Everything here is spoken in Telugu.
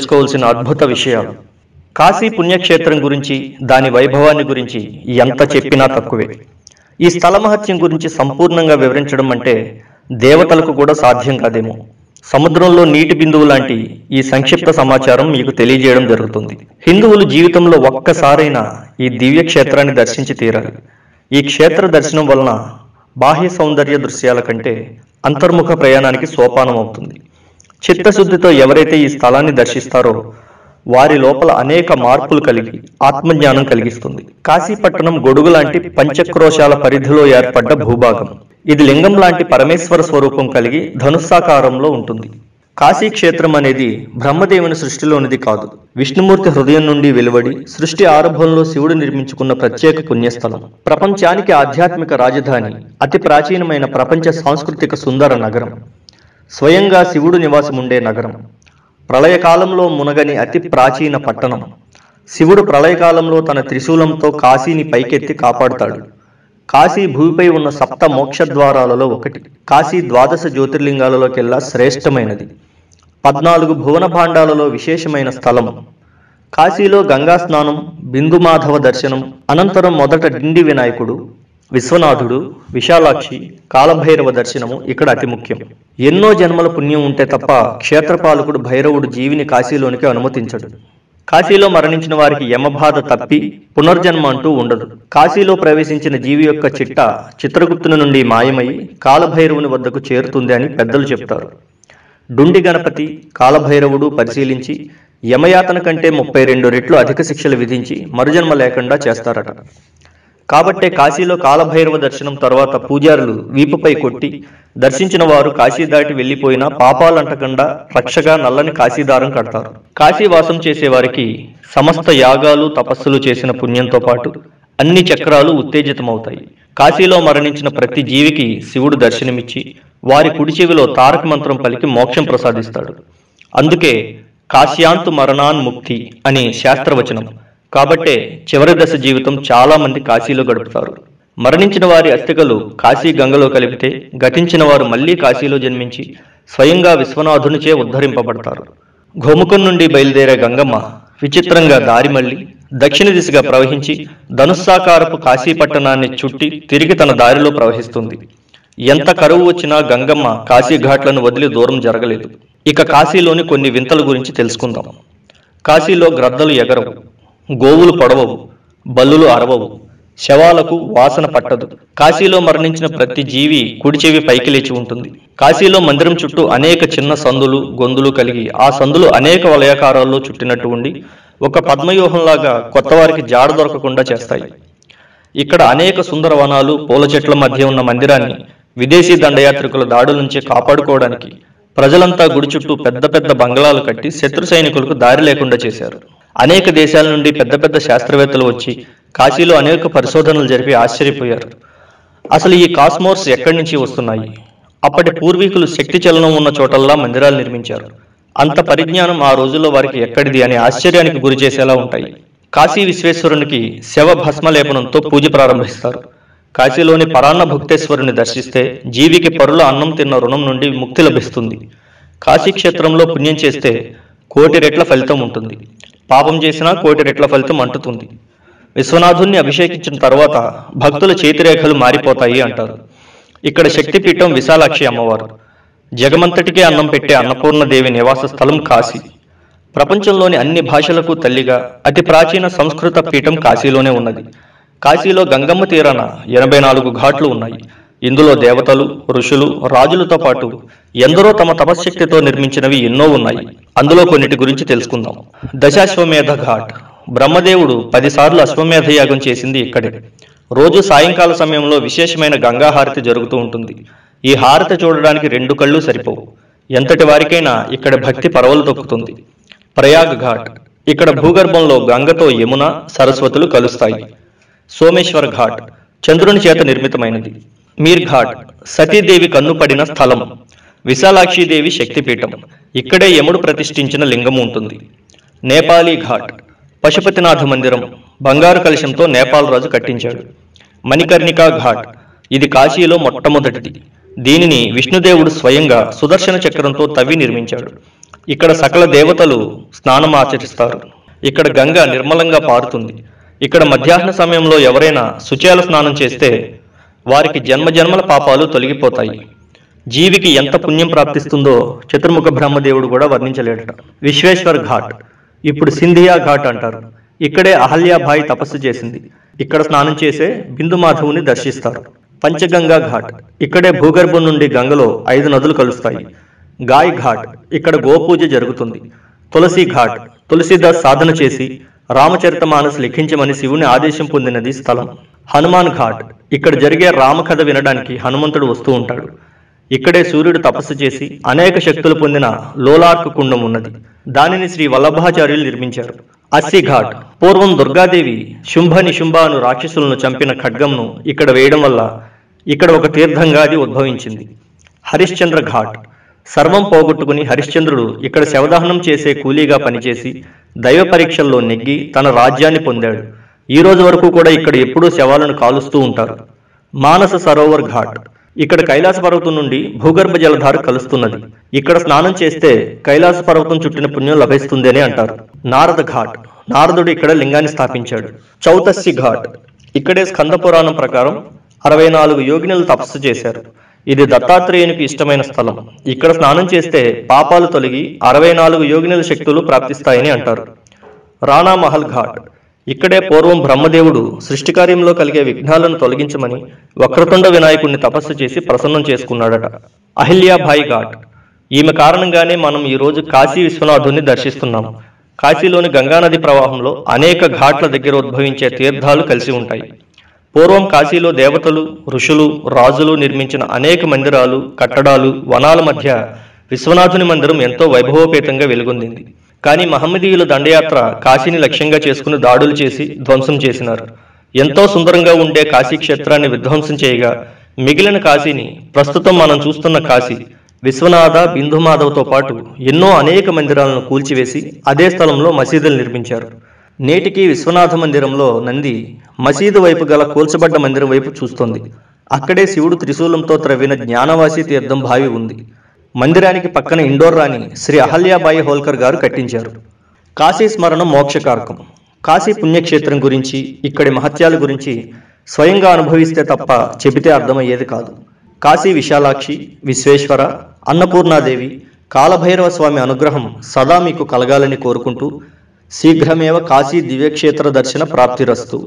తెలుసుకోవాల్సిన అద్భుత విషయాలు. కాశీ పుణ్యక్షేత్రం గురించి, దాని వైభవాన్ని గురించి ఎంత చెప్పినా తక్కువే. ఈ స్థల మహత్యం గురించి సంపూర్ణంగా వివరించడం అంటే దేవతలకు కూడా సాధ్యం కాదేమో. సముద్రంలో నీటి బిందువు లాంటి ఈ సంక్షిప్త సమాచారం మీకు తెలియజేయడం జరుగుతుంది. హిందువులు జీవితంలో ఒక్కసారైనా ఈ దివ్య క్షేత్రాన్ని దర్శించి తీరాలి. ఈ క్షేత్ర దర్శనం వలన బాహ్య సౌందర్య దృశ్యాల కంటే అంతర్ముఖ ప్రయాణానికి సోపానం అవుతుంది. చిత్తశుద్ధితో ఎవరైతే ఈ స్థలాన్ని దర్శిస్తారో వారి లోపల అనేక మార్పులు కలిగి ఆత్మజ్ఞానం కలిగిస్తుంది. కాశీపట్టణం గొడుగు లాంటి పంచక్రోశాల పరిధిలో ఏర్పడ్డ భూభాగం. ఇది లింగం లాంటి పరమేశ్వర స్వరూపం కలిగి ధనుస్సాకారంలో ఉంటుంది. కాశీ క్షేత్రం అనేది బ్రహ్మదేవుని సృష్టిలోనిది కాదు. విష్ణుమూర్తి హృదయం నుండి వెలువడి సృష్టి ఆరంభంలో శివుడు నిర్మించుకున్న ప్రత్యేక పుణ్యస్థలం. ప్రపంచానికి ఆధ్యాత్మిక రాజధాని, అతి ప్రాచీనమైన ప్రపంచ సాంస్కృతిక సుందర నగరం, స్వయంగా శివుడు నివాసముండే నగరం, ప్రళయకాలంలో మునగని అతి ప్రాచీన పట్టణం. శివుడు ప్రళయకాలంలో తన త్రిశూలంతో కాశీని పైకెత్తి కాపాడుతాడు. కాశీ భూమిపై ఉన్న సప్త మోక్ష ద్వారాలలో ఒకటి. కాశీ ద్వాదశ జ్యోతిర్లింగాలలోకెల్లా శ్రేష్టమైనది. 14 భువన భాండాలలో విశేషమైన స్థలం. కాశీలో గంగా స్నానం, బిందు మాధవ దర్శనం అనంతరం మొదట డిండి వినాయకుడు, విశ్వనాథుడు, విశాలాక్షి, కాలభైరవ దర్శనము ఇక్కడ అతి ముఖ్యం. ఎన్నో జన్మల పుణ్యం ఉంటే తప్ప క్షేత్రపాలకుడు భైరవుడు జీవిని కాశీలోనికి అనుమతించడు. కాశీలో మరణించిన వారికి యమబాధ తప్పి పునర్జన్మ అంటూ ఉండదు. కాశీలో ప్రవేశించిన జీవి యొక్క చిట్ట చిత్రగుప్తుని నుండి మాయమై కాలభైరవుని వద్దకు చేరుతుంది అని పెద్దలు చెప్తారు. డుండి గణపతి, కాలభైరవుడు పరిశీలించి యమయాతన కంటే 32 రెట్లు అధిక శిక్షలు విధించి మరుజన్మ లేకుండా చేస్తారట. కాబట్టే కాశీలో కాలభైరవ దర్శనం తర్వాత పూజారులు వీపుపై కొట్టి దర్శించిన వారు కాశీ దాటి వెళ్లిపోయినా పాపాలంటకుండా రక్షగా నల్లని కాశీదారం కడతారు. కాశీవాసం చేసేవారికి సమస్త యాగాలు తపస్సులు చేసిన పుణ్యంతో పాటు అన్ని చక్రాలు ఉత్తేజితమవుతాయి. కాశీలో మరణించిన ప్రతి జీవికి శివుడు దర్శనమిచ్చి వారి కుడి చెవిలో తారక మంత్రం పలికి మోక్షం ప్రసాదిస్తాడు. అందుకే కాశ్యాంతు మరణాన్ ముక్తి అని శాస్త్రవచనం. కాబట్టే చివరి దశ జీవితం చాలా మంది కాశీలో గడుపుతారు. మరణించిన వారి అస్థికలు కాశీ గంగలో కలిపితే గతించిన వారు మళ్లీ కాశీలో జన్మించి స్వయంగా విశ్వనాథునిచే ఉద్ధరింపబడతారు. గోముఖం నుండి బయలుదేరే గంగమ్మ విచిత్రంగా దారి మళ్లీ దక్షిణ దిశగా ప్రవహించి ధనుస్సాకారపు కాశీ పట్టణాన్ని చుట్టి తిరిగి తన దారిలో ప్రవహిస్తుంది. ఎంత కరువు వచ్చినా గంగమ్మ కాశీ ఘాట్లను వదిలి దూరం జరగలేదు. ఇక కాశీలోని కొన్ని వింతల గురించి తెలుసుకుందాం. కాశీలో గ్రద్దలు ఎగరవు, గోవులు పొడవవు, బల్లులు అరవవు, శవాలకు వాసన పట్టదు. కాశీలో మరణించిన ప్రతి జీవి కుడి చెవి పైకి లేచి ఉంటుంది. కాశీలో మందిరం చుట్టూ అనేక చిన్న సందులు, గొంతులు కలిగి ఆ సందులు అనేక వలయాకారాల్లో చుట్టినట్టు ఉండి ఒక పద్మవ్యూహంలాగా కొత్త వారికి జాడ దొరకకుండా చేస్తాయి. ఇక్కడ అనేక సుందర వనాలు, పూల చెట్ల మధ్య ఉన్న మందిరాన్ని విదేశీ దండయాత్రికుల దాడుల నుంచి కాపాడుకోవడానికి ప్రజలంతా గుడి చుట్టూ పెద్ద పెద్ద బంగ్లాలు కట్టి శత్రు సైనికులకు దారి లేకుండా చేశారు. అనేక దేశాల నుండి పెద్ద పెద్ద శాస్త్రవేత్తలు వచ్చి కాశీలో అనేక పరిశోధనలు జరిపి ఆశ్చర్యపోయారు. అసలు ఈ కాస్మోస్ ఎక్కడి నుంచి వస్తున్నాయి? అప్పటి పూర్వీకులు శక్తి చలనం ఉన్న చోటల్లా మందిరాలు నిర్మించారు. అంత పరిజ్ఞానం ఆ రోజుల్లో వారికి ఎక్కడిది అని ఆశ్చర్యానికి గురి చేసేలా ఉంటాయి. కాశీ విశ్వేశ్వరునికి శవ భస్మలేపనంతో పూజ ప్రారంభిస్తారు. కాశీలోని పరాన్న భుక్తేశ్వరుని దర్శిస్తే జీవికి పరుల అన్నం తిన్న రుణం నుండి ముక్తి లభిస్తుంది. కాశీ క్షేత్రంలో పుణ్యం చేస్తే 1,000,000 రెట్ల ఫలితం ఉంటుంది. పాపం చేసినా 1,000,000 రెట్ల ఫలితం అంటుతుంది. విశ్వనాథుణ్ణి అభిషేకించిన తర్వాత భక్తుల చేతిరేఖలు మారిపోతాయి అంటారు. ఇక్కడ శక్తిపీఠం విశాలాక్షి అమ్మవారు. జగమంతటికే అన్నం పెట్టే అన్నపూర్ణదేవి నివాస స్థలం కాశీ. ప్రపంచంలోని అన్ని భాషలకు తల్లిగా అతి ప్రాచీన సంస్కృత పీఠం కాశీలోనే ఉన్నది. కాశీలో గంగమ్మ తీరాన 84 ఘాట్లు ఉన్నాయి. ఇందులో దేవతలు, ఋషులు, రాజులతో పాటు ఎందరో తమ తపశ్శక్తితో నిర్మించినవి ఎన్నో ఉన్నాయి. అందులో కొన్నిటి గురించి తెలుసుకుందాం. దశాశ్వమేధ ఘాట్. బ్రహ్మదేవుడు 10 సార్లు అశ్వమేధ యాగం చేసింది ఇక్కడే. రోజు సాయంకాల సమయంలో విశేషమైన గంగా హారతి జరుగుతూ ఉంటుంది. ఈ హారతి చూడడానికి 2 కళ్ళు సరిపోవు. ఎంతటి వారికైనా ఇక్కడ భక్తి పరవలు తొక్కుతుంది. ప్రయాగ్ ఘాట్. ఇక్కడ భూగర్భంలో గంగతో యమున, సరస్వతులు కలుస్తాయి. సోమేశ్వర్ ఘాట్ చంద్రుని చేత నిర్మితమైనది. మీర్ ఘాట్ సతీదేవి కన్ను పడిన స్థలం. విశాలాక్షిదేవి శక్తిపీఠం. ఇక్కడే యముడు ప్రతిష్ఠించిన లింగము ఉంటుంది. నేపాలీ ఘాట్ పశుపతినాథ మందిరం. బంగారు కలశంతో నేపాల్ రాజు కట్టించాడు. మణికర్ణికా ఘాట్ ఇది కాశీలో మొట్టమొదటిది. దీనిని విష్ణుదేవుడు స్వయంగా సుదర్శన చక్రంతో తవ్వి నిర్మించాడు. ఇక్కడ సకల దేవతలు స్నానం ఆచరిస్తారు. ఇక్కడ గంగ నిర్మలంగా పారుతుంది. ఇక్కడ మధ్యాహ్న సమయంలో ఎవరైనా శుచేల స్నానం చేస్తే వారికి జన్మజన్మల పాపాలు తొలగిపోతాయి. జీవికి ఎంత పుణ్యం ప్రాప్తిస్తుందో చతుర్ముఖ బ్రహ్మదేవుడు కూడా వర్ణించలేడట. విశ్వేశ్వర్ ఘాట్, ఇప్పుడు సింధియా ఘాట్ అంటారు. ఇక్కడే అహల్యాబాయి తపస్సు చేసింది. ఇక్కడ స్నానం చేసే బిందు మాధవుని దర్శిస్తారు. పంచగంగా ఘాట్, ఇక్కడే భూగర్భం నుండి గంగలో 5 నదులు కలుస్తాయి. గాయ్ ఘాట్, ఇక్కడ గోపూజ జరుగుతుంది. తులసి ఘాట్, తులసిదాస్ సాధన చేసి రామచరితమానస్ లిఖించమని శివుని ఆదేశం పొందినది స్థలం. హనుమాన్ ఘాట్, ఇక్కడ జరిగే రామకథ వినడానికి హనుమంతుడు వస్తూ ఉంటాడు. ఇక్కడే సూర్యుడు తపస్సు చేసి అనేక శక్తులు పొందిన లోలార్క్ కుండం ఉన్నది. దానిని శ్రీ వల్లభాచార్యులు నిర్మించారు. అస్సి ఘాట్, పూర్వం దుర్గాదేవి శుంభ నిశుంభ అను రాక్షసులను చంపిన ఖడ్గంను ఇక్కడ వేయడం వల్ల ఇక్కడ ఒక తీర్థంగా అది ఉద్భవించింది. హరిశ్చంద్ర ఘాట్, సర్వం పోగొట్టుకుని హరిశ్చంద్రుడు ఇక్కడ శవదహనం చేసే కూలీగా పనిచేసి దైవ పరీక్షల్లో నెగ్గి తన రాజ్యాన్ని పొందాడు. ఈ రోజు వరకు కూడా ఇక్కడ ఎప్పుడూ శవాలను కాలుస్తూ ఉంటారు. మానస సరోవర్ ఘాట్, ఇక్కడ కైలాస పర్వతం నుండి భూగర్భ జలధార కలుస్తున్నది. ఇక్కడ స్నానం చేస్తే కైలాస పర్వతం చుట్టిన పుణ్యం లభిస్తుంది అని అంటారు. నారద ఘాట్, నారదుడు ఇక్కడ లింగాన్ని స్థాపించాడు. చౌతస్సి ఘాట్, ఇక్కడే స్కంద పురాణం ప్రకారం 64 యోగినులు తపస్సు చేశారు. ఇది దత్తాత్రేయునికి ఇష్టమైన స్థలం. ఇక్కడ స్నానం చేస్తే పాపాలు తొలగి 64 యోగినుల శక్తులు ప్రాప్తిస్తాయని అంటారు. రాణా మహల్ ఘాట్, ఇక్కడే పూర్వం బ్రహ్మదేవుడు సృష్టి కార్యంలో కలిగే విఘ్నాలను తొలగించమని వక్రతుండ వినాయకుడిని తపస్సు చేసి ప్రసన్నం చేసుకున్నాడట. అహిల్యాబాయి ఘాట్, ఈమె కారణంగానే మనం ఈరోజు కాశీ విశ్వనాథుని దర్శిస్తున్నాం. కాశీలోని గంగానది ప్రవాహంలో అనేక ఘాట్ల దగ్గర ఉద్భవించే తీర్థాలు కలిసి ఉంటాయి. పూర్వం కాశీలో దేవతలు, ఋషులు, రాజులు నిర్మించిన అనేక మందిరాలు, కట్టడాలు, వనాల మధ్య విశ్వనాథుని మందిరం ఎంతో వైభవోపేతంగా వెలుగొందింది. కానీ మహమ్మదీయుల దండయాత్ర కాశీని లక్ష్యంగా చేసుకుని దాడులు చేసి ధ్వంసం చేసినారు. ఎంతో సుందరంగా ఉండే కాశీ క్షేత్రాన్ని విధ్వంసం చేయగా మిగిలిన కాశీని, ప్రస్తుతం మనం చూస్తున్న కాశీ, విశ్వనాథ, బిందుమాధవ్తో పాటు ఎన్నో అనేక మందిరాలను కూల్చివేసి అదే స్థలంలో మసీదులు నిర్మించారు. నేటికి విశ్వనాథ మందిరంలో నంది మసీదు వైపు గల కూల్చబడ్డ మందిరం వైపు చూస్తోంది. అక్కడే శివుడు త్రిశూలంతో త్రవ్విన జ్ఞానవాసి తీర్థం బావి ఉంది. మందిరానికి పక్కన ఇండోర్ రాణి శ్రీ అహల్యాబాయి హోల్కర్ గారు కట్టించారు. కాశీ స్మరణం మోక్షకారకం. కాశీ పుణ్యక్షేత్రం గురించి, ఇక్కడి మహత్యాల గురించి స్వయంగా అనుభవిస్తే తప్ప చెబితే అర్థమయ్యేది కాదు. కాశీ విశాలాక్షి, విశ్వేశ్వర, అన్నపూర్ణాదేవి, కాలభైరవ స్వామి అనుగ్రహం సదా మీకు కలగాలని కోరుకుంటూ శీఘ్రమేవ కాశీ దివ్యక్షేత్ర దర్శన ప్రాప్తిరస్తు.